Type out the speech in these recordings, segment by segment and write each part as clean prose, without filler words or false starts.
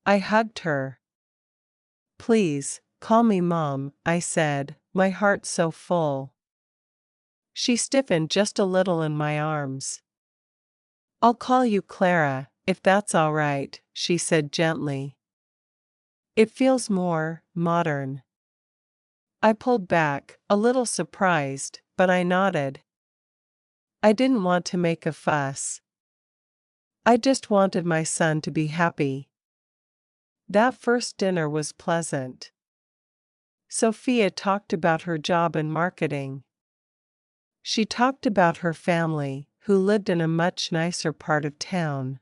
I hugged her. "Please, call me Mom," I said, my heart so full. She stiffened just a little in my arms. "I'll call you Clara, if that's all right," she said gently. "It feels more modern." I pulled back, a little surprised, but I nodded. I didn't want to make a fuss. I just wanted my son to be happy. That first dinner was pleasant. Sophia talked about her job in marketing. She talked about her family, who lived in a much nicer part of town.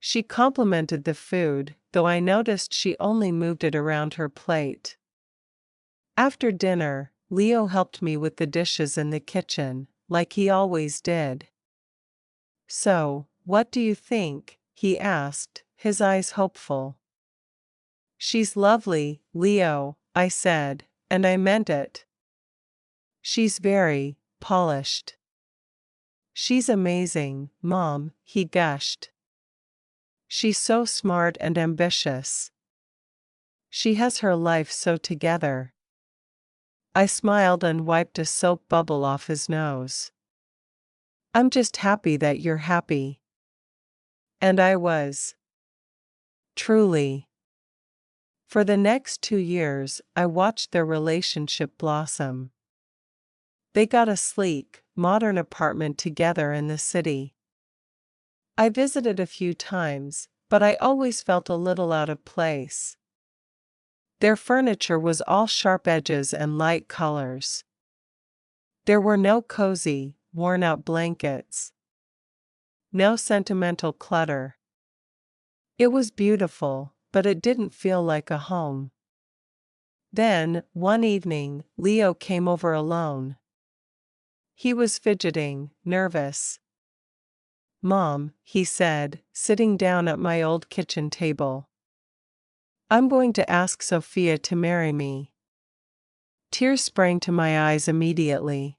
She complimented the food, though I noticed she only moved it around her plate. After dinner, Leo helped me with the dishes in the kitchen, like he always did. "So, what do you think?" he asked, his eyes hopeful. "She's lovely, Leo," I said, and I meant it. "She's very polished." "She's amazing, Mom," he gushed. "She's so smart and ambitious. She has her life so together." I smiled and wiped a soap bubble off his nose. "I'm just happy that you're happy." And I was. Truly. For the next 2 years, I watched their relationship blossom. They got a sleek, modern apartment together in the city. I visited a few times, but I always felt a little out of place. Their furniture was all sharp edges and light colors. There were no cozy, worn-out blankets. No sentimental clutter. It was beautiful, but it didn't feel like a home. Then, one evening, Leo came over alone. He was fidgeting, nervous. "Mom," he said, sitting down at my old kitchen table, "I'm going to ask Sophia to marry me." Tears sprang to my eyes immediately.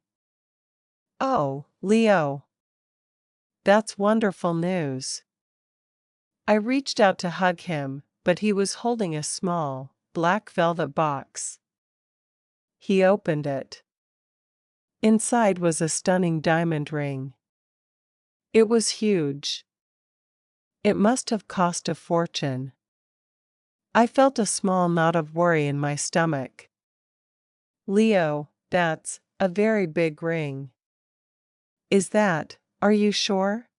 "Oh, Leo. That's wonderful news." I reached out to hug him, but he was holding a small, black velvet box. He opened it. Inside was a stunning diamond ring. It was huge. It must have cost a fortune. I felt a small knot of worry in my stomach. "Leo, that's a very big ring." Are you sure?"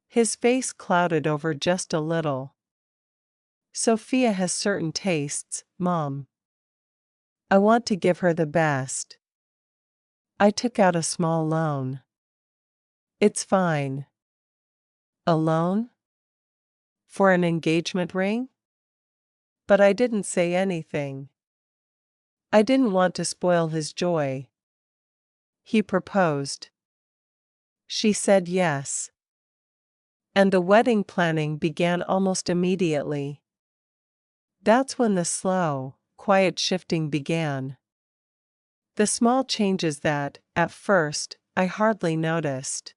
His face clouded over just a little. "Sophia has certain tastes, Mom. I want to give her the best." I took out a small loan. "It's fine." "A loan? For an engagement ring?" But I didn't say anything. I didn't want to spoil his joy. He proposed. She said yes. And the wedding planning began almost immediately. That's when the slow, quiet shifting began. The small changes that, at first, I hardly noticed.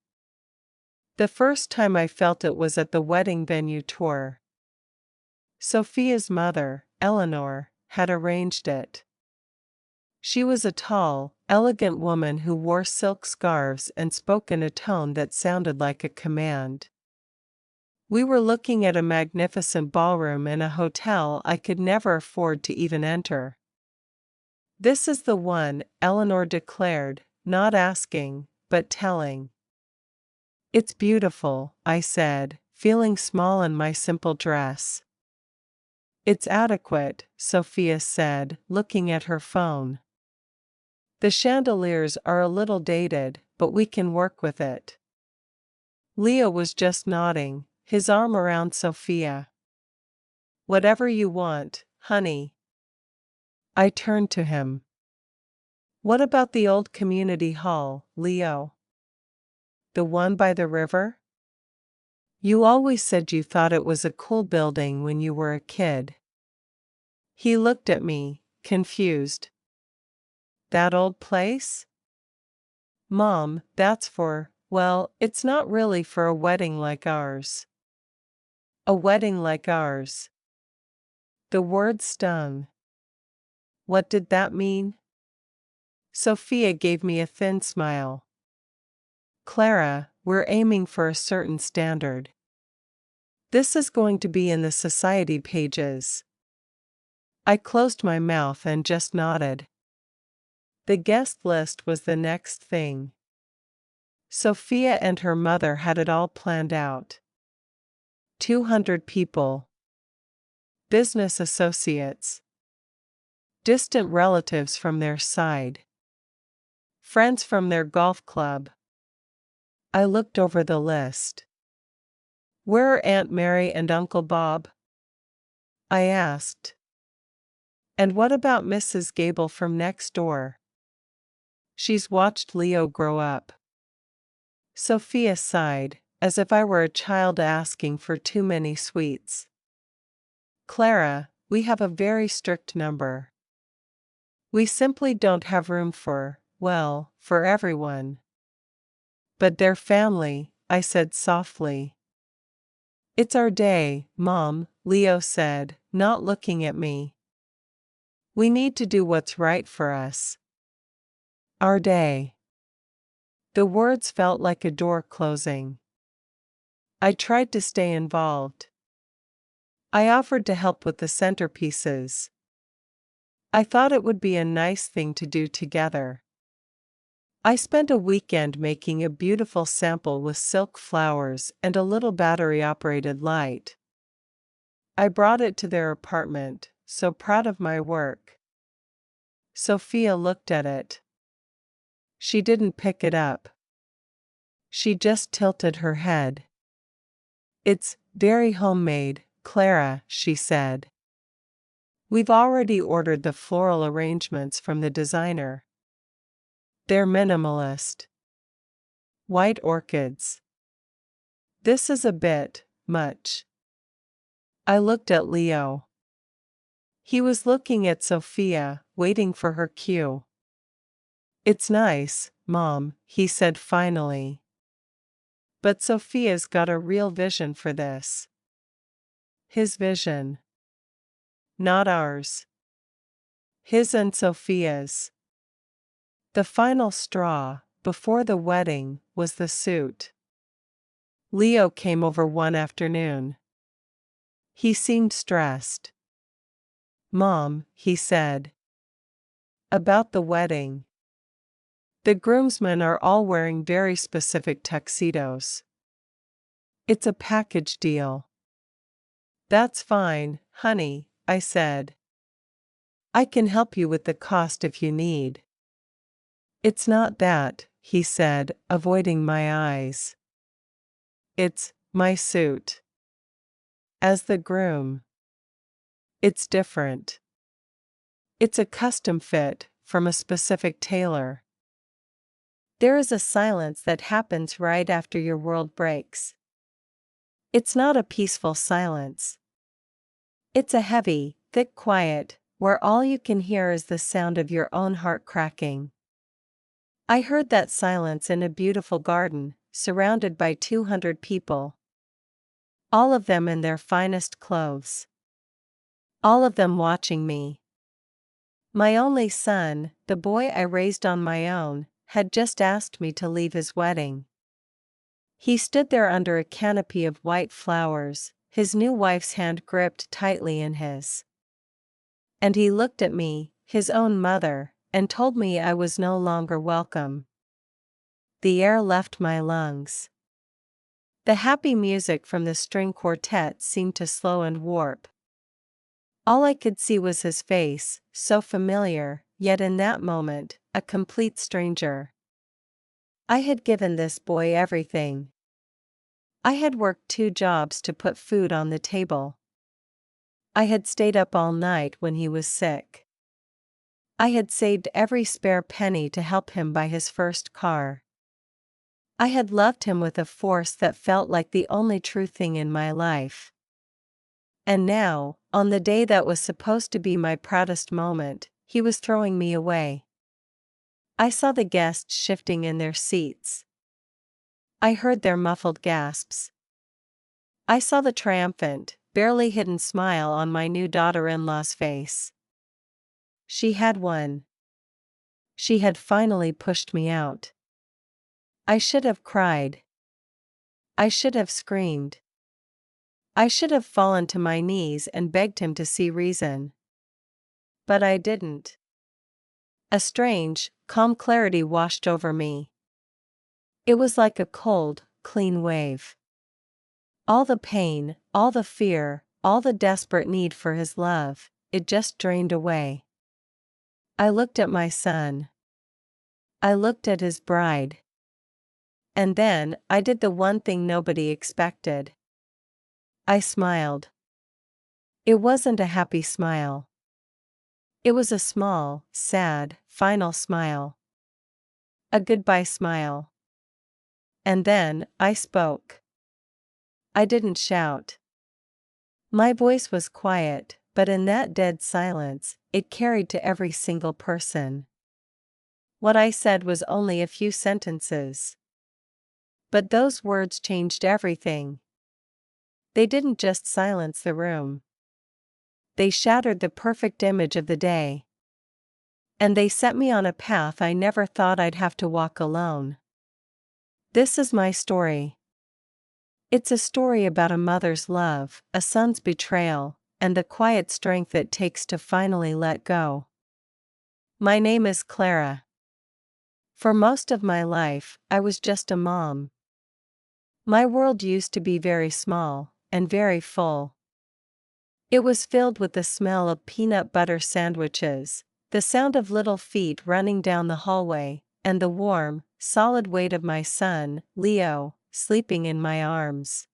The first time I felt it was at the wedding venue tour. Sophia's mother, Eleanor, had arranged it. She was a tall, elegant woman who wore silk scarves and spoke in a tone that sounded like a command. We were looking at a magnificent ballroom in a hotel I could never afford to even enter. "This is the one," Eleanor declared, not asking, but telling. "It's beautiful," I said, feeling small in my simple dress. "It's adequate," Sophia said, looking at her phone. "The chandeliers are a little dated, but we can work with it." Leo was just nodding, his arm around Sophia. "Whatever you want, honey." I turned to him. "What about the old community hall, Leo? The one by the river? You always said you thought it was a cool building when you were a kid." He looked at me, confused. "That old place? Mom, that's for, well, it's not really for a wedding like ours." A wedding like ours. The word stung. What did that mean? Sophia gave me a thin smile. Clara, we're aiming for a certain standard. This is going to be in the society pages. I closed my mouth and just nodded. The guest list was the next thing. Sophia and her mother had it all planned out. 200 people. Business associates. Distant relatives from their side. Friends from their golf club. I looked over the list. Where are Aunt Mary and Uncle Bob? I asked. And what about Mrs. Gable from next door? She's watched Leo grow up. Sophia sighed, as if I were a child asking for too many sweets. Clara, we have a very strict number. We simply don't have room for everyone. But they're family, I said softly. It's our day, Mom, Leo said, not looking at me. We need to do what's right for us. Our day. The words felt like a door closing. I tried to stay involved. I offered to help with the centerpieces. I thought it would be a nice thing to do together. I spent a weekend making a beautiful sample with silk flowers and a little battery-operated light. I brought it to their apartment, so proud of my work. Sophia looked at it. She didn't pick it up. She just tilted her head. It's very homemade, Clara, she said. We've already ordered the floral arrangements from the designer. They're minimalist. White orchids. This is a bit much. I looked at Leo. He was looking at Sophia, waiting for her cue. It's nice, Mom, he said finally. But Sophia's got a real vision for this. His vision. Not ours. His and Sophia's. The final straw, before the wedding, was the suit. Leo came over one afternoon. He seemed stressed. Mom, he said. About the wedding. The groomsmen are all wearing very specific tuxedos. It's a package deal. That's fine, honey, I said. I can help you with the cost if you need. It's not that, he said, avoiding my eyes. It's my suit. As the groom. It's different. It's a custom fit, from a specific tailor. There is a silence that happens right after your world breaks. It's not a peaceful silence. It's a heavy, thick quiet, where all you can hear is the sound of your own heart cracking. I heard that silence in a beautiful garden, surrounded by 200 people. All of them in their finest clothes. All of them watching me. My only son, the boy I raised on my own, had just asked me to leave his wedding. He stood there under a canopy of white flowers, his new wife's hand gripped tightly in his. And he looked at me, his own mother, and told me I was no longer welcome. The air left my lungs. The happy music from the string quartet seemed to slow and warp. All I could see was his face, so familiar, yet in that moment, a complete stranger. I had given this boy everything. I had worked 2 jobs to put food on the table. I had stayed up all night when he was sick. I had saved every spare penny to help him buy his first car. I had loved him with a force that felt like the only true thing in my life. And now, on the day that was supposed to be my proudest moment, he was throwing me away. I saw the guests shifting in their seats. I heard their muffled gasps. I saw the triumphant, barely hidden smile on my new daughter-in-law's face. She had won. She had finally pushed me out. I should have cried. I should have screamed. I should have fallen to my knees and begged him to see reason. But I didn't. A strange, calm clarity washed over me. It was like a cold, clean wave. All the pain, all the fear, all the desperate need for his love, it just drained away. I looked at my son. I looked at his bride. And then, I did the one thing nobody expected. I smiled. It wasn't a happy smile. It was a small, sad, final smile. A goodbye smile. And then, I spoke. I didn't shout. My voice was quiet, but in that dead silence, it carried to every single person. What I said was only a few sentences. But those words changed everything. They didn't just silence the room. They shattered the perfect image of the day. And they set me on a path I never thought I'd have to walk alone. This is my story. It's a story about a mother's love, a son's betrayal, and the quiet strength it takes to finally let go. My name is Clara. For most of my life, I was just a mom. My world used to be very small, and very full. It was filled with the smell of peanut butter sandwiches, the sound of little feet running down the hallway, and the warm, solid weight of my son, Leo, sleeping in my arms.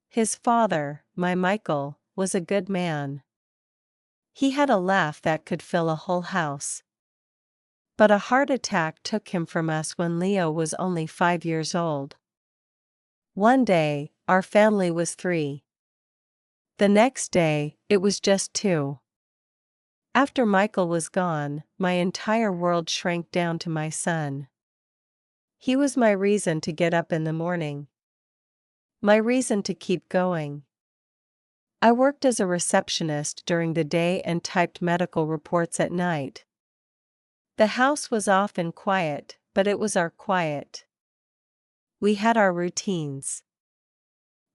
His father, my Michael, was a good man. He had a laugh that could fill a whole house. But a heart attack took him from us when Leo was only 5 years old. One day, our family was 3. The next day, it was just 2. After Michael was gone, my entire world shrank down to my son. He was my reason to get up in the morning. My reason to keep going. I worked as a receptionist during the day and typed medical reports at night. The house was often quiet, but it was our quiet. We had our routines.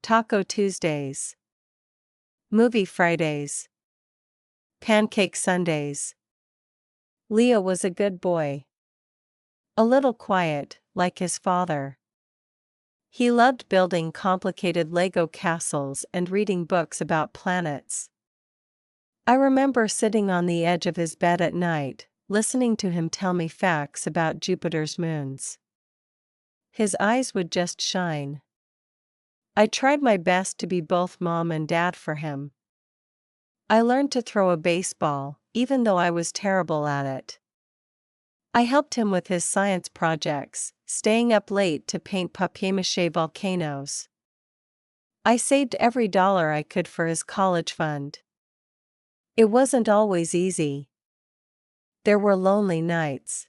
Taco Tuesdays. Movie Fridays. Pancake Sundays. Leo was a good boy. A little quiet, like his father. He loved building complicated Lego castles and reading books about planets. I remember sitting on the edge of his bed at night, listening to him tell me facts about Jupiter's moons. His eyes would just shine. I tried my best to be both mom and dad for him. I learned to throw a baseball, even though I was terrible at it. I helped him with his science projects, staying up late to paint papier-mâché volcanoes. I saved every dollar I could for his college fund. It wasn't always easy. There were lonely nights.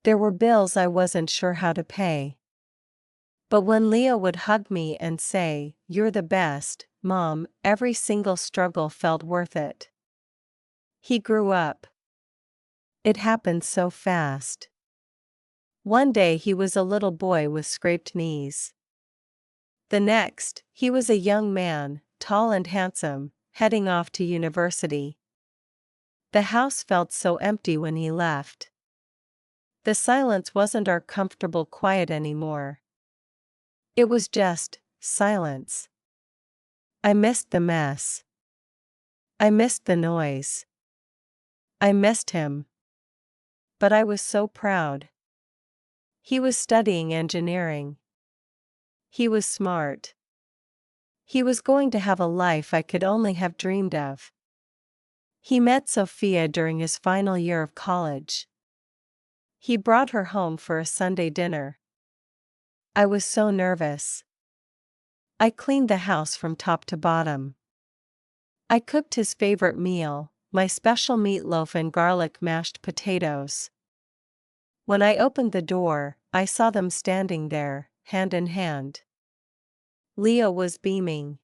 There were bills I wasn't sure how to pay. But when Leo would hug me and say, "You're the best, Mom," every single struggle felt worth it. He grew up. It happened so fast. One day he was a little boy with scraped knees. The next, he was a young man, tall and handsome, heading off to university. The house felt so empty when he left. The silence wasn't our comfortable quiet anymore. It was just silence. I missed the mess. I missed the noise. I missed him. But I was so proud. He was studying engineering. He was smart. He was going to have a life I could only have dreamed of. He met Sophia during his final year of college. He brought her home for a Sunday dinner. I was so nervous. I cleaned the house from top to bottom. I cooked his favorite meal, my special meatloaf and garlic mashed potatoes. When I opened the door, I saw them standing there, hand in hand. Leo was beaming.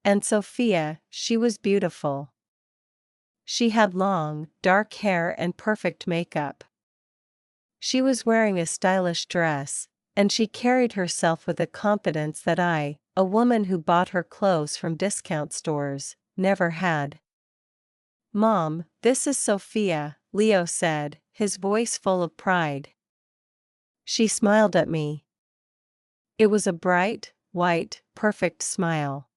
And Sophia, she was beautiful. She had long, dark hair and perfect makeup. She was wearing a stylish dress, and she carried herself with a confidence that I, a woman who bought her clothes from discount stores, never had. "Mom, this is Sophia," Leo said, his voice full of pride. She smiled at me. It was a bright, white, perfect smile.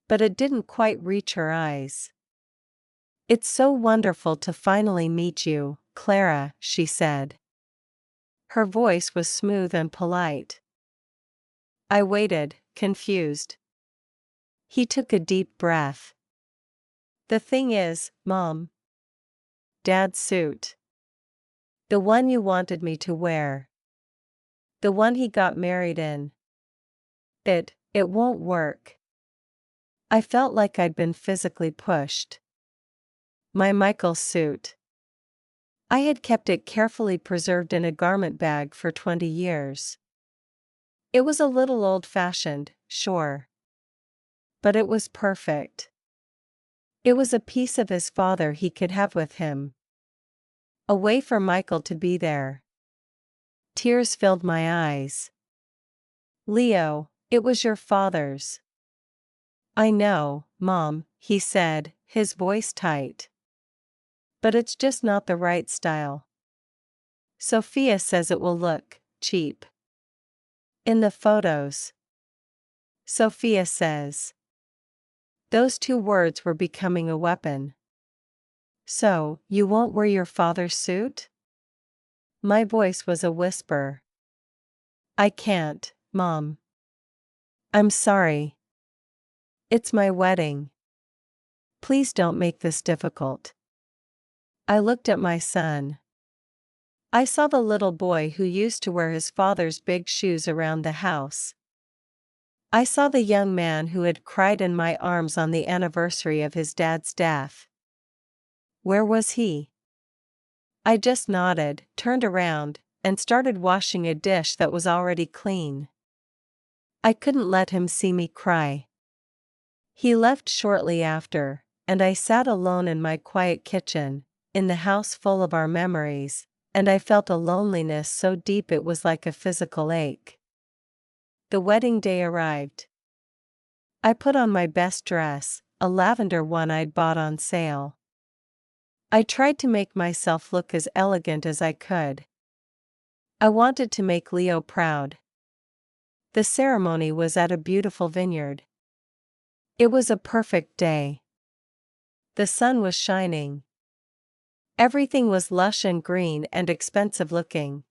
But it didn't quite reach her eyes. "It's so wonderful to finally meet you, Clara," she said. Her voice was smooth and polite. I waited, confused. He took a deep breath. "The thing is, Mom. Dad's suit. The one you wanted me to wear. The one he got married in. It won't work." I felt like I'd been physically pushed. My Michael suit. I had kept it carefully preserved in a garment bag for 20 years. It was a little old-fashioned, sure. But it was perfect. It was a piece of his father he could have with him. A way for Michael to be there. Tears filled my eyes. "Leo, it was your father's." "I know, Mom," he said, his voice tight. "But it's just not the right style. Sophia says it will look cheap in the photos." Sophia says. Those two words were becoming a weapon. "So, you won't wear your father's suit?" My voice was a whisper. "I can't, Mom. I'm sorry. It's my wedding. Please don't make this difficult." I looked at my son. I saw the little boy who used to wear his father's big shoes around the house. I saw the young man who had cried in my arms on the anniversary of his dad's death. Where was he? I just nodded, turned around, and started washing a dish that was already clean. I couldn't let him see me cry. He left shortly after, and I sat alone in my quiet kitchen, in the house full of our memories, and I felt a loneliness so deep it was like a physical ache. The wedding day arrived. I put on my best dress, a lavender one I'd bought on sale. I tried to make myself look as elegant as I could. I wanted to make Leo proud. The ceremony was at a beautiful vineyard. It was a perfect day. The sun was shining. Everything was lush and green and expensive looking.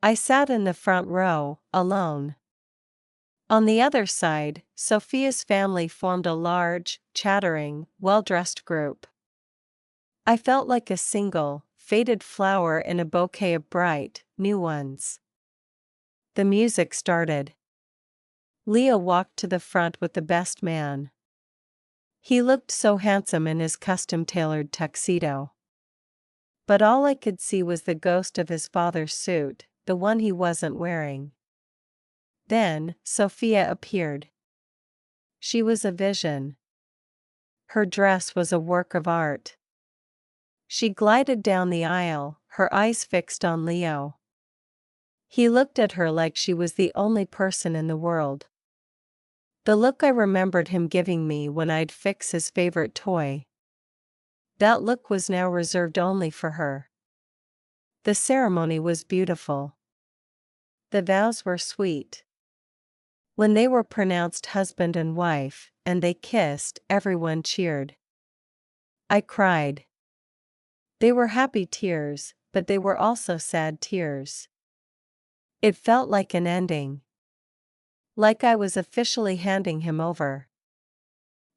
I sat in the front row, alone. On the other side, Sophia's family formed a large, chattering, well-dressed group. I felt like a single, faded flower in a bouquet of bright, new ones. The music started. Leo walked to the front with the best man. He looked so handsome in his custom-tailored tuxedo. But all I could see was the ghost of his father's suit, the one he wasn't wearing. Then, Sophia appeared. She was a vision. Her dress was a work of art. She glided down the aisle, her eyes fixed on Leo. He looked at her like she was the only person in the world. The look I remembered him giving me when I'd fix his favorite toy. That look was now reserved only for her. The ceremony was beautiful. The vows were sweet. When they were pronounced husband and wife, and they kissed, everyone cheered. I cried. They were happy tears, but they were also sad tears. It felt like an ending. Like I was officially handing him over.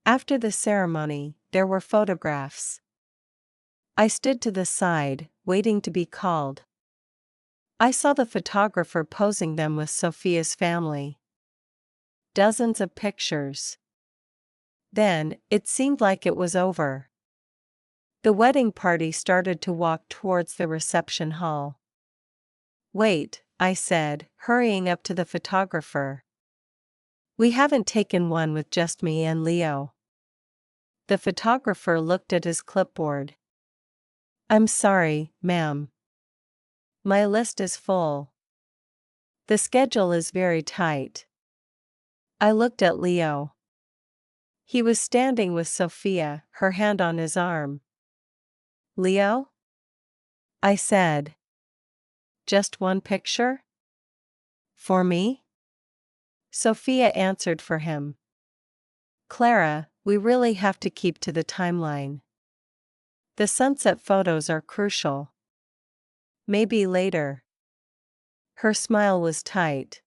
After the ceremony, there were photographs. I stood to the side, waiting to be called. I saw the photographer posing them with Sophia's family. Dozens of pictures. Then, it seemed like it was over. The wedding party started to walk towards the reception hall. "Wait," I said, hurrying up to the photographer. We haven't taken one with just me and Leo. The photographer looked at his clipboard. I'm sorry, ma'am. My list is full. The schedule is very tight. I looked at Leo. He was standing with Sophia, her hand on his arm. Leo? I said. Just one picture? For me? Sophia answered for him. Clara, we really have to keep to the timeline. The sunset photos are crucial. Maybe later. Her smile was tight.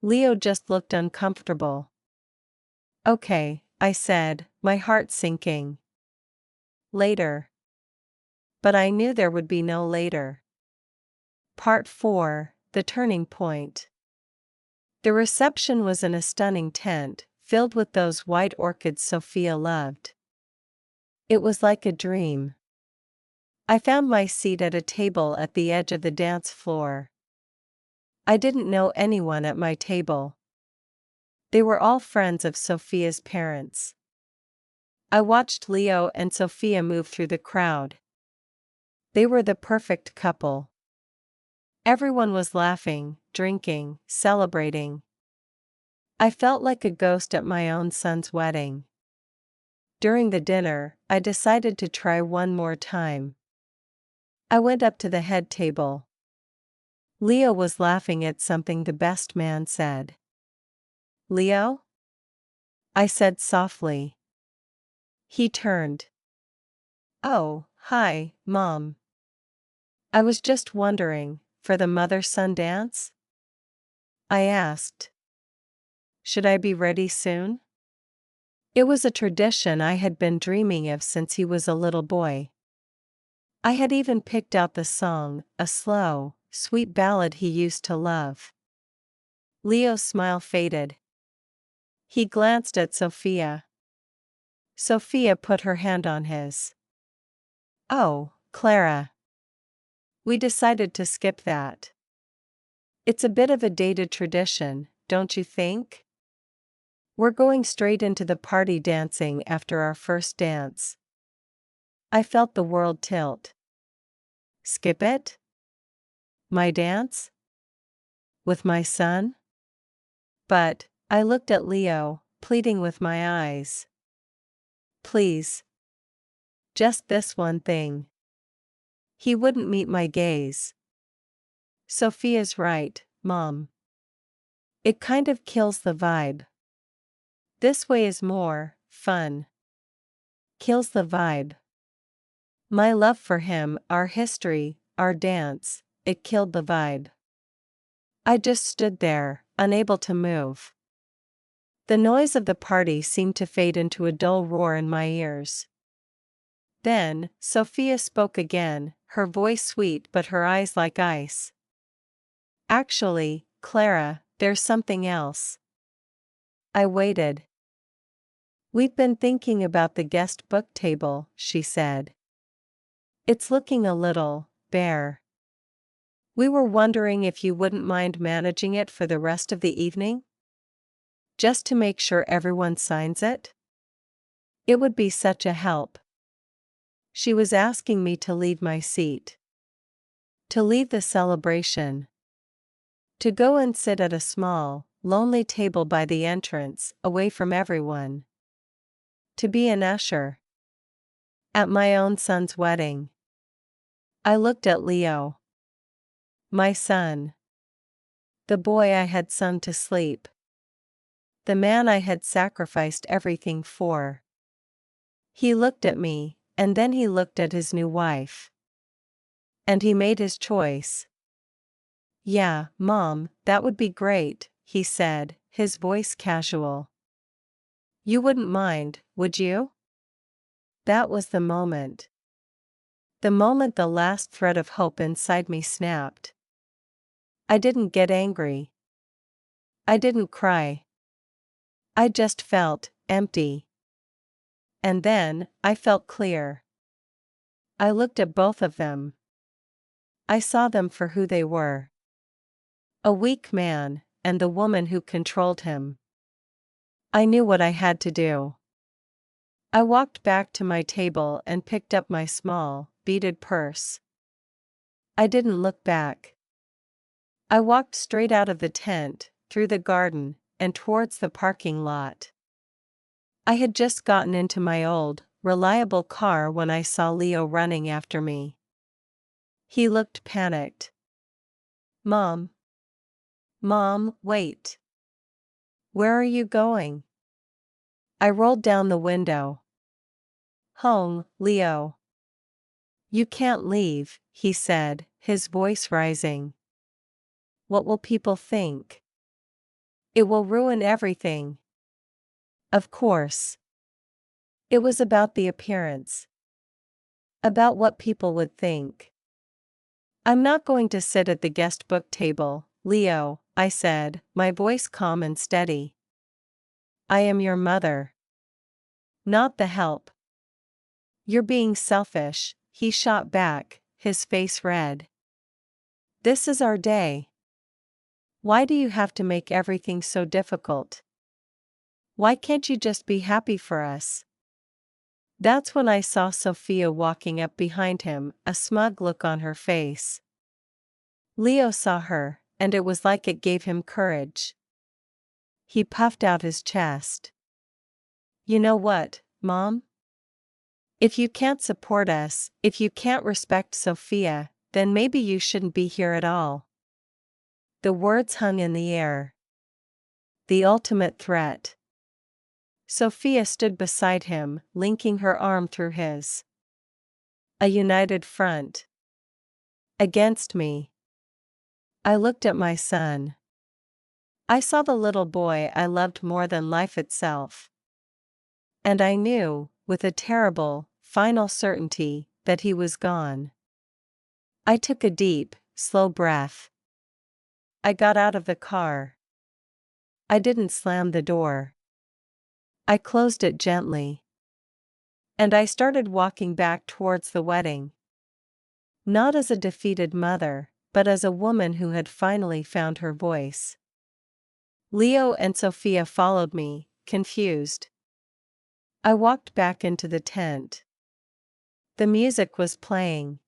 Leo just looked uncomfortable. Okay, I said, my heart sinking. Later. But I knew there would be no later. Part 4, The Turning Point. The reception was in a stunning tent, filled with those white orchids Sophia loved. It was like a dream. I found my seat at a table at the edge of the dance floor. I didn't know anyone at my table. They were all friends of Sophia's parents. I watched Leo and Sophia move through the crowd. They were the perfect couple. Everyone was laughing, drinking, celebrating. I felt like a ghost at my own son's wedding. During the dinner, I decided to try one more time. I went up to the head table. Leo was laughing at something the best man said. Leo? I said softly. He turned. Oh, hi, Mom. I was just wondering, for the mother-son dance? I asked. Should I be ready soon? It was a tradition I had been dreaming of since he was a little boy. I had even picked out the song, a slow, sweet ballad he used to love. Leo's smile faded. He glanced at Sophia. Sophia put her hand on his. Oh, Clara. We decided to skip that. It's a bit of a dated tradition, don't you think? We're going straight into the party dancing after our first dance. I felt the world tilt. Skip it? My dance? With my son? But, I looked at Leo, pleading with my eyes. Please. Just this one thing. He wouldn't meet my gaze. Sophia's right, Mom. It kind of kills the vibe. This way is more fun. Kills the vibe. My love for him, our history, our dance, it killed the vibe. I just stood there, unable to move. The noise of the party seemed to fade into a dull roar in my ears. Then, Sophia spoke again, her voice sweet but her eyes like ice. Actually, Clara, there's something else. I waited. We've been thinking about the guest book table, she said. It's looking a little bare. We were wondering if you wouldn't mind managing it for the rest of the evening? Just to make sure everyone signs it? It would be such a help. She was asking me to leave my seat. To leave the celebration. To go and sit at a small, lonely table by the entrance, away from everyone. To be an usher. At my own son's wedding. I looked at Leo. My son. The boy I had sung to sleep. The man I had sacrificed everything for. He looked at me, and then he looked at his new wife. And he made his choice. Yeah, Mom, that would be great, he said, his voice casual. You wouldn't mind, would you? That was the moment. The moment the last thread of hope inside me snapped. I didn't get angry. I didn't cry. I just felt empty. And then, I felt clear. I looked at both of them. I saw them for who they were. A weak man, and the woman who controlled him. I knew what I had to do. I walked back to my table and picked up my small, beaded purse. I didn't look back. I walked straight out of the tent, through the garden, and towards the parking lot. I had just gotten into my old, reliable car when I saw Leo running after me. He looked panicked. "Mom. Mom, wait. Where are you going?" I rolled down the window. "Home, Leo." "You can't leave," he said, his voice rising. "What will people think?" "It will ruin everything." Of course. It was about the appearance. About what people would think. "I'm not going to sit at the guest book table, Leo," I said, my voice calm and steady. "I am your mother. Not the help." "You're being selfish," he shot back, his face red. "This is our day. Why do you have to make everything so difficult? Why can't you just be happy for us?" That's when I saw Sophia walking up behind him, a smug look on her face. Leo saw her, and it was like it gave him courage. He puffed out his chest. "You know what, Mom? If you can't support us, if you can't respect Sophia, then maybe you shouldn't be here at all." The words hung in the air. The ultimate threat. Sophia stood beside him, linking her arm through his. A united front. Against me. I looked at my son. I saw the little boy I loved more than life itself. And I knew, with a terrible, final certainty, that he was gone. I took a deep, slow breath. I got out of the car. I didn't slam the door. I closed it gently. And I started walking back towards the wedding. Not as a defeated mother, but as a woman who had finally found her voice. Leo and Sophia followed me, confused. I walked back into the tent. The music was playing.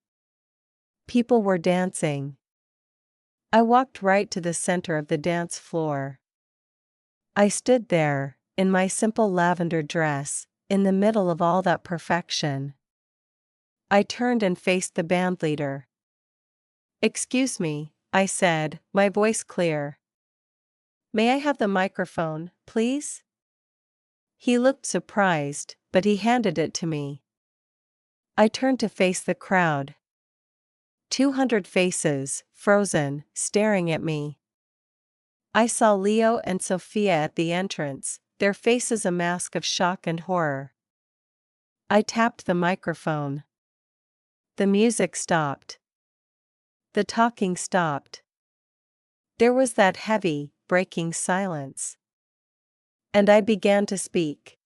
People were dancing. I walked right to the center of the dance floor. I stood there, in my simple lavender dress, in the middle of all that perfection. I turned and faced the bandleader. "Excuse me," I said, my voice clear. "May I have the microphone, please?" He looked surprised, but he handed it to me. I turned to face the crowd. 200 faces, frozen, staring at me. I saw Leo and Sophia at the entrance, their faces a mask of shock and horror. I tapped the microphone. The music stopped. The talking stopped. There was that heavy, breaking silence. And I began to speak.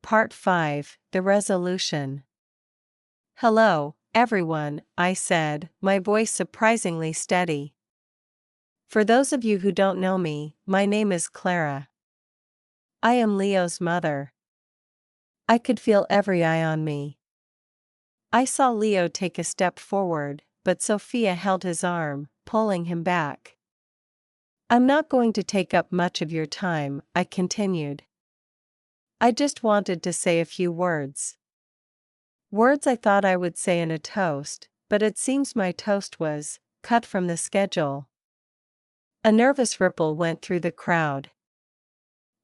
Part 5, The Resolution. "Hello, everyone," I said, my voice surprisingly steady. "For those of you who don't know me, my name is Clara. I am Leo's mother." I could feel every eye on me. I saw Leo take a step forward, but Sophia held his arm, pulling him back. "I'm not going to take up much of your time," I continued. "I just wanted to say a few words. Words I thought I would say in a toast, but it seems my toast was cut from the schedule." A nervous ripple went through the crowd.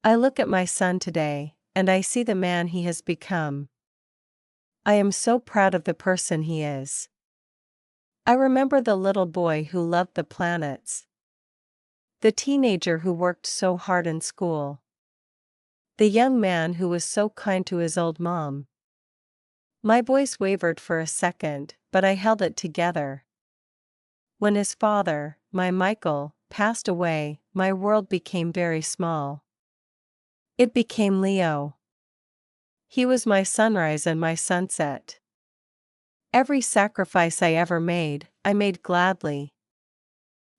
I look at my son today, and I see the man he has become. I am so proud of the person he is. I remember the little boy who loved the planets. The teenager who worked so hard in school. The young man who was so kind to his old mom. My voice wavered for a second, but I held it together. When his father, my Michael, passed away, my world became very small. It became Leo. He was my sunrise and my sunset. Every sacrifice I ever made, I made gladly.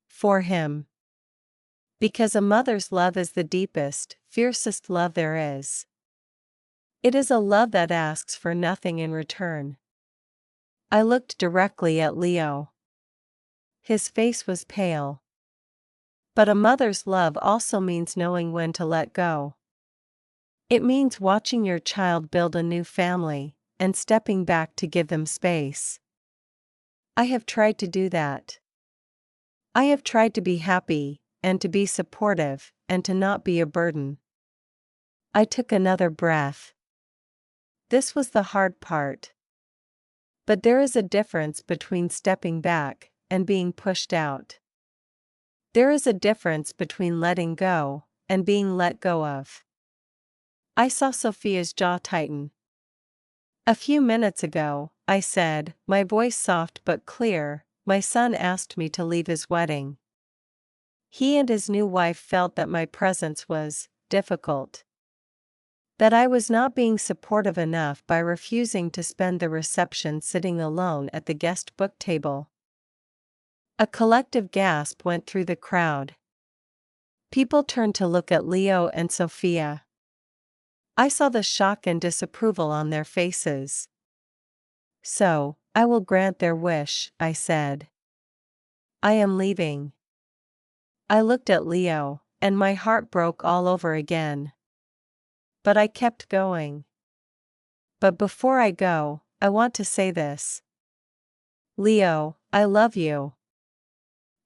For him. Because a mother's love is the deepest, fiercest love there is. It is a love that asks for nothing in return. I looked directly at Leo. His face was pale. But a mother's love also means knowing when to let go. It means watching your child build a new family, and stepping back to give them space. I have tried to do that. I have tried to be happy, and to be supportive, and to not be a burden. I took another breath. This was the hard part. But there is a difference between stepping back and being pushed out. There is a difference between letting go and being let go of. I saw Sophia's jaw tighten. A few minutes ago, I said, my voice soft but clear, my son asked me to leave his wedding. He and his new wife felt that my presence was difficult. That I was not being supportive enough by refusing to spend the reception sitting alone at the guest book table. A collective gasp went through the crowd. People turned to look at Leo and Sophia. I saw the shock and disapproval on their faces. So, I will grant their wish, I said. I am leaving. I looked at Leo, and my heart broke all over again. But I kept going. But before I go, I want to say this. Leo, I love you.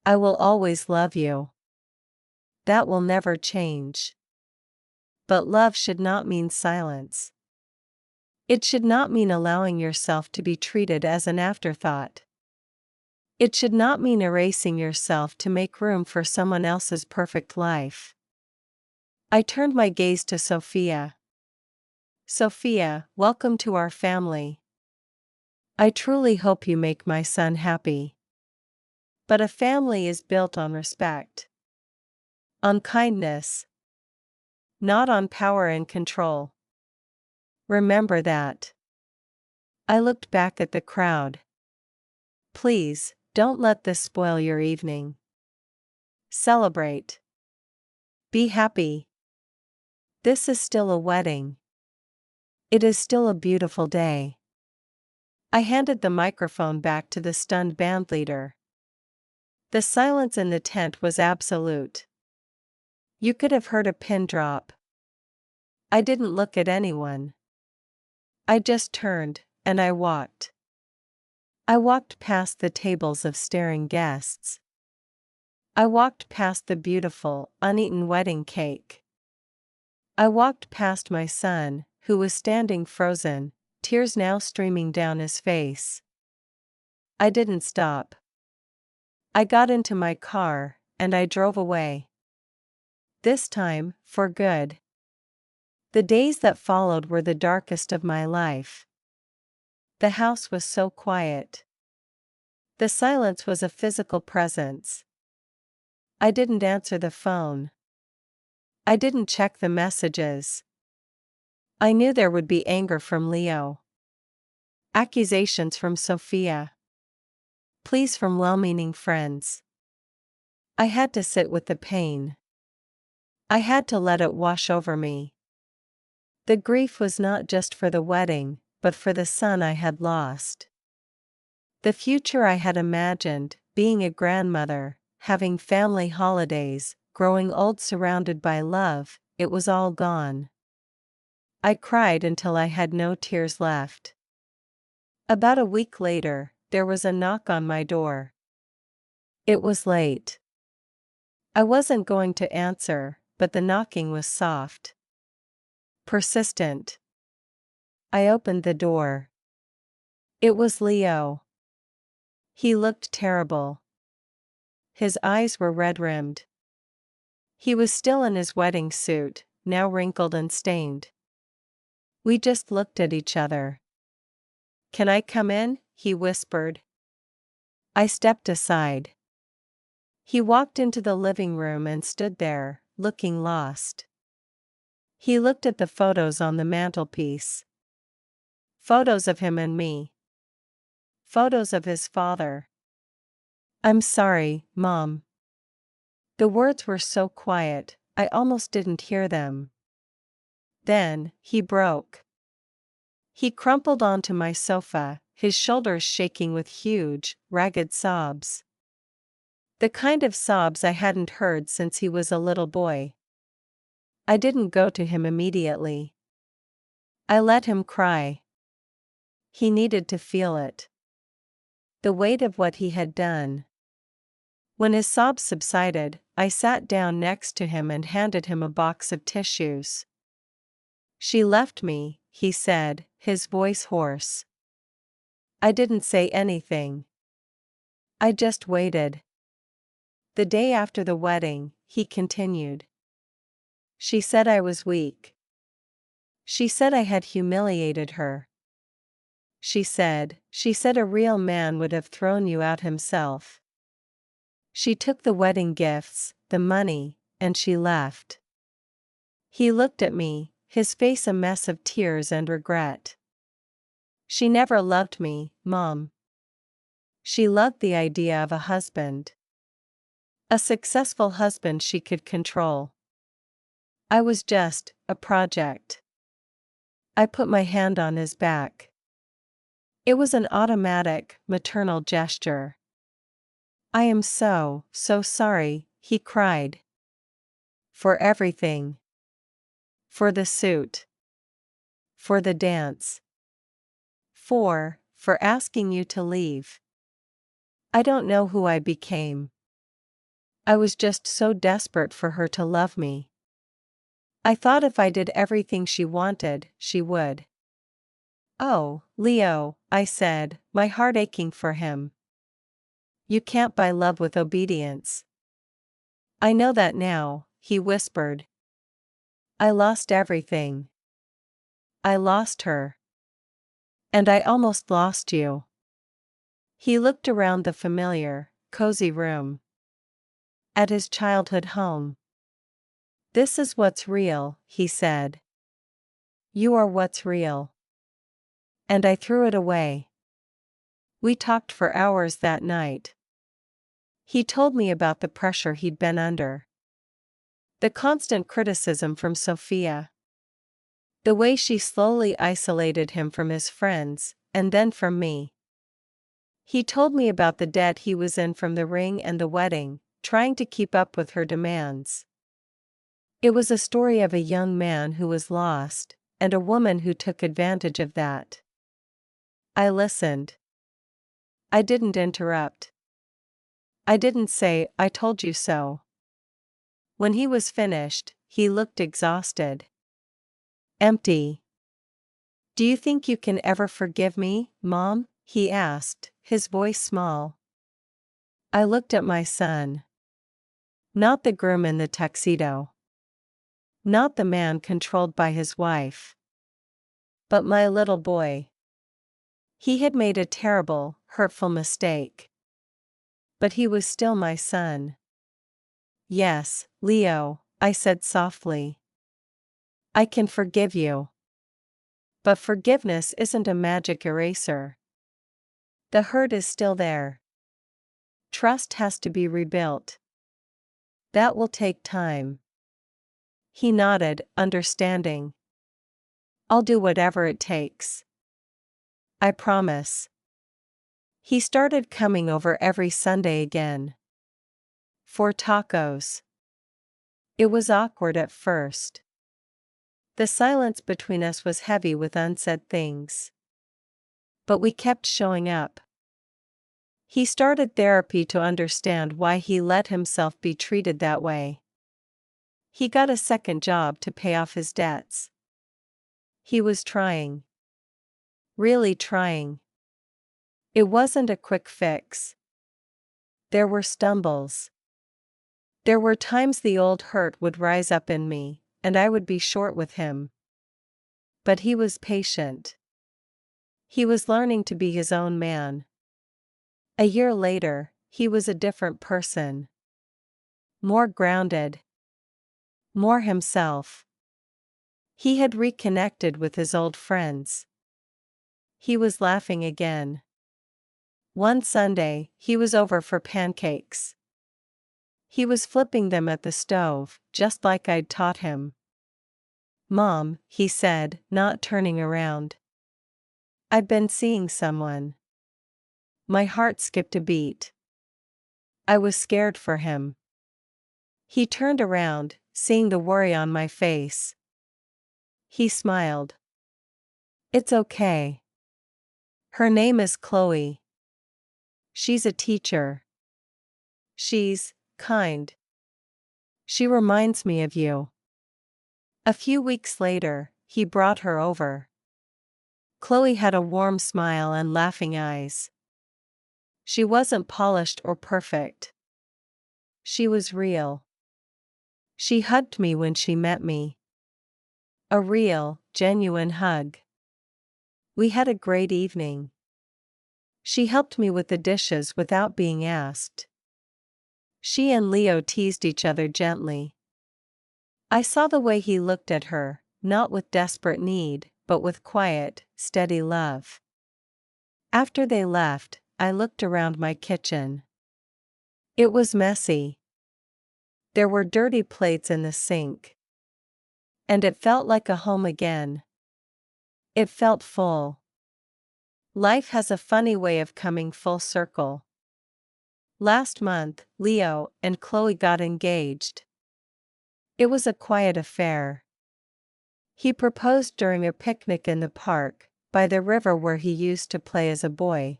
I will always love you. That will never change. But love should not mean silence. It should not mean allowing yourself to be treated as an afterthought. It should not mean erasing yourself to make room for someone else's perfect life. I turned my gaze to Sophia. Sophia, welcome to our family. I truly hope you make my son happy. But a family is built on respect. On kindness. Not on power and control. Remember that. I looked back at the crowd. Please, don't let this spoil your evening. Celebrate. Be happy. This is still a wedding. It is still a beautiful day. I handed the microphone back to the stunned bandleader. The silence in the tent was absolute. You could have heard a pin drop. I didn't look at anyone. I just turned, and I walked. I walked past the tables of staring guests. I walked past the beautiful, uneaten wedding cake. I walked past my son, who was standing frozen, tears now streaming down his face. I didn't stop. I got into my car, and I drove away. This time, for good. The days that followed were the darkest of my life. The house was so quiet. The silence was a physical presence. I didn't answer the phone. I didn't check the messages. I knew there would be anger from Leo. Accusations from Sophia. Pleas from well-meaning friends. I had to sit with the pain. I had to let it wash over me. The grief was not just for the wedding, but for the son I had lost. The future I had imagined, being a grandmother, having family holidays, growing old surrounded by love, it was all gone. I cried until I had no tears left. About a week later, there was a knock on my door. It was late. I wasn't going to answer, but the knocking was soft. Persistent. I opened the door. It was Leo. He looked terrible. His eyes were red-rimmed. He was still in his wedding suit, now wrinkled and stained. We just looked at each other. "Can I come in?" he whispered. I stepped aside. He walked into the living room and stood there, looking lost. He looked at the photos on the mantelpiece. Photos of him and me. Photos of his father. "I'm sorry, Mom. The words were so quiet, I almost didn't hear them. Then, he broke. He crumpled onto my sofa, his shoulders shaking with huge, ragged sobs. The kind of sobs I hadn't heard since he was a little boy. I didn't go to him immediately. I let him cry. He needed to feel it. The weight of what he had done. When his sobs subsided, I sat down next to him and handed him a box of tissues. "She left me," he said, his voice hoarse. I didn't say anything. I just waited. "The day after the wedding," he continued. "She said I was weak. She said I had humiliated her. She said a real man would have thrown you out himself. She took the wedding gifts, the money, and she left." He looked at me, his face a mess of tears and regret. "She never loved me, Mom. She loved the idea of a husband. A successful husband she could control. I was just a project." I put my hand on his back. It was an automatic, maternal gesture. "I am so sorry," he cried. "For everything. For the suit. For the dance. For asking you to leave. I don't know who I became. I was just so desperate for her to love me. I thought if I did everything she wanted, she would." "Oh, Leo," I said, my heart aching for him. "You can't buy love with obedience." "I know that now," he whispered. "I lost everything. I lost her. And I almost lost you." He looked around the familiar, cozy room. At his childhood home. "This is what's real," he said. "You are what's real." And I threw it away. We talked for hours that night. He told me about the pressure he'd been under. The constant criticism from Sophia. The way she slowly isolated him from his friends, and then from me. He told me about the debt he was in from the ring and the wedding, trying to keep up with her demands. It was a story of a young man who was lost, and a woman who took advantage of that. I listened. I didn't interrupt. I didn't say, "I told you so." When he was finished, he looked exhausted. Empty. "Do you think you can ever forgive me, Mom?" he asked, his voice small. I looked at my son. Not the groom in the tuxedo. Not the man controlled by his wife. But my little boy. He had made a terrible, hurtful mistake. But he was still my son. "Yes, Leo," I said softly. "I can forgive you. But forgiveness isn't a magic eraser. The hurt is still there. Trust has to be rebuilt. That will take time." He nodded, understanding. "I'll do whatever it takes. I promise." He started coming over every Sunday again. For tacos. It was awkward at first. The silence between us was heavy with unsaid things. But we kept showing up. He started therapy to understand why he let himself be treated that way. He got a second job to pay off his debts. He was trying. Really trying. It wasn't a quick fix. There were stumbles. There were times the old hurt would rise up in me, and I would be short with him. But he was patient. He was learning to be his own man. A year later, he was a different person. More grounded. More himself. He had reconnected with his old friends. He was laughing again. One Sunday, he was over for pancakes. He was flipping them at the stove, just like I'd taught him. "Mom," he said, not turning around. "I've been seeing someone." My heart skipped a beat. I was scared for him. He turned around, seeing the worry on my face. He smiled. "It's okay. Her name is Chloe. She's a teacher. She's kind. She reminds me of you." A few weeks later, he brought her over. Chloe had a warm smile and laughing eyes. She wasn't polished or perfect. She was real. She hugged me when she met me. A real, genuine hug. We had a great evening. She helped me with the dishes without being asked. She and Leo teased each other gently. I saw the way he looked at her, not with desperate need, but with quiet, steady love. After they left, I looked around my kitchen. It was messy. There were dirty plates in the sink. And it felt like a home again. It felt full. Life has a funny way of coming full circle. Last month, Leo and Chloe got engaged. It was a quiet affair. He proposed during a picnic in the park, by the river where he used to play as a boy.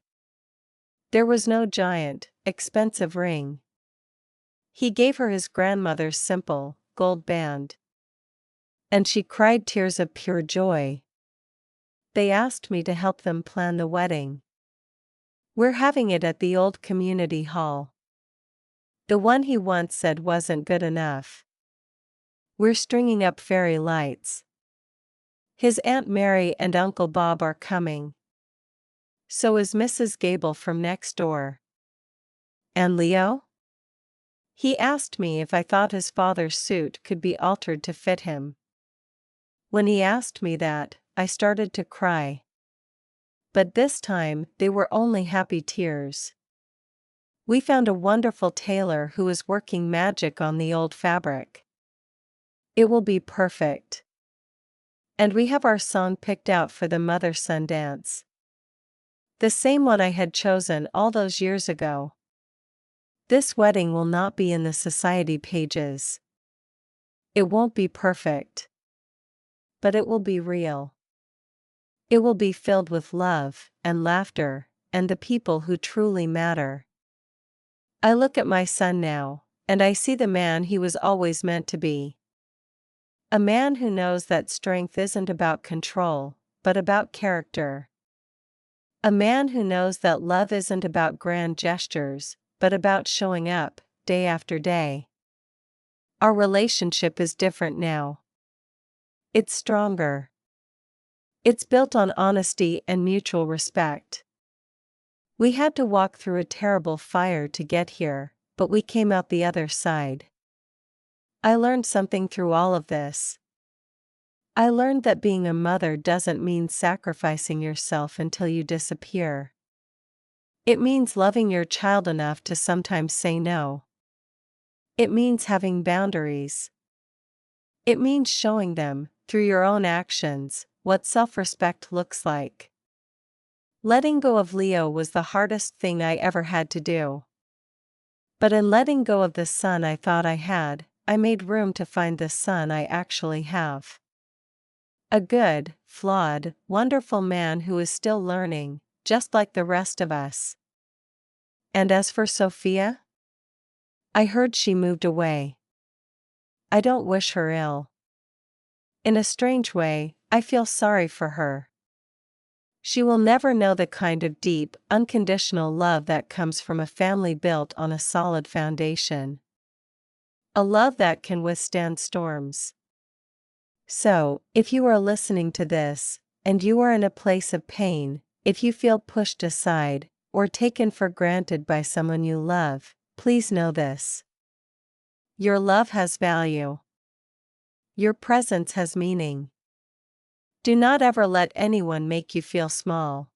There was no giant, expensive ring. He gave her his grandmother's simple, gold band. And she cried tears of pure joy. They asked me to help them plan the wedding. We're having it at the old community hall. The one he once said wasn't good enough. We're stringing up fairy lights. His Aunt Mary and Uncle Bob are coming. So is Mrs. Gable from next door. And Leo? He asked me if I thought his father's suit could be altered to fit him. When he asked me that, I started to cry. But this time, they were only happy tears. We found a wonderful tailor who is working magic on the old fabric. It will be perfect. And we have our song picked out for the mother-son dance. The same one I had chosen all those years ago. This wedding will not be in the society pages. It won't be perfect. But it will be real. It will be filled with love, and laughter, and the people who truly matter. I look at my son now, and I see the man he was always meant to be. A man who knows that strength isn't about control, but about character. A man who knows that love isn't about grand gestures, but about showing up, day after day. Our relationship is different now. It's stronger. It's built on honesty and mutual respect. We had to walk through a terrible fire to get here, but we came out the other side. I learned something through all of this. I learned that being a mother doesn't mean sacrificing yourself until you disappear. It means loving your child enough to sometimes say no. It means having boundaries. It means showing them, through your own actions, what self-respect looks like. Letting go of Leo was the hardest thing I ever had to do. But in letting go of the son I thought I had, I made room to find the son I actually have. A good, flawed, wonderful man who is still learning, just like the rest of us. And as for Sophia? I heard she moved away. I don't wish her ill. In a strange way, I feel sorry for her. She will never know the kind of deep, unconditional love that comes from a family built on a solid foundation. A love that can withstand storms. So, if you are listening to this, and you are in a place of pain, if you feel pushed aside, or taken for granted by someone you love, please know this. Your love has value. Your presence has meaning. Do not ever let anyone make you feel small.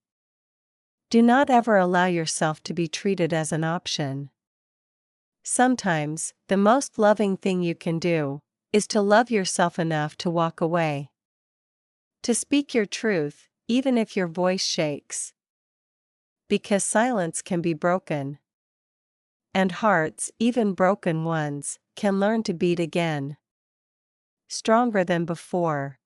Do not ever allow yourself to be treated as an option. Sometimes, the most loving thing you can do is to love yourself enough to walk away. To speak your truth, even if your voice shakes. Because silence can be broken. And hearts, even broken ones, can learn to beat again. Stronger than before.